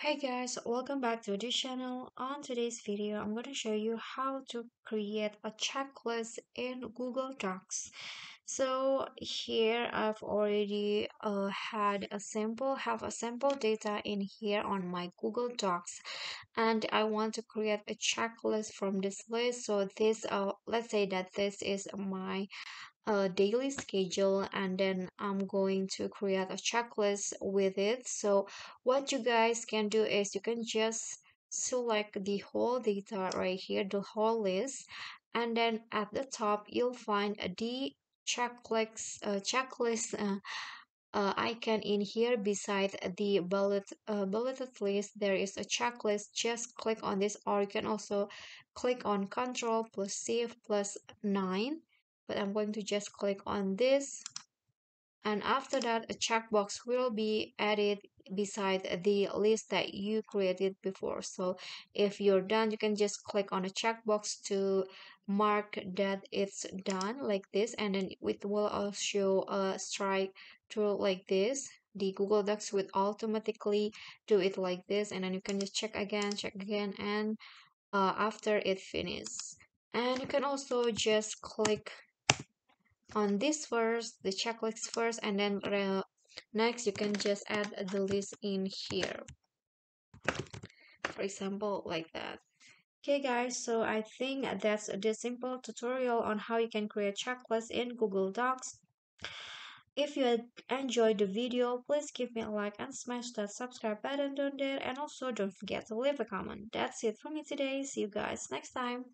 Hey guys, welcome back to this channel. On today's video, I'm going to show you how to create a checklist in Google Docs. So here I've already have a sample data in here on my Google Docs, and I want to create a checklist from this list. So let's say that this is my a daily schedule, and then I'm going to create a checklist with it. So what you guys can do is you can just select the whole data right here, the whole list, and then at the top you'll find the checklist icon in here. Beside the bulleted list there is a checklist. Just click on this, or you can also click on Control plus Shift plus 9, but I'm going to just click on this, and after that a checkbox will be added beside the list that you created before. So if you're done, you can just click on a checkbox to mark that it's done, like this, and then it will also strike through like this. The Google Docs would automatically do it like this, and then you can just check again, and after it finishes. And you can also just click on this first, the checklist first, and then next you can just add the list in here, for example, like that. Okay guys, so I think that's the simple tutorial on how you can create checklists in Google Docs. If you had enjoyed the video, please give me a like and smash that subscribe button down there, and also don't forget to leave a comment. That's it for me today. See you guys next time.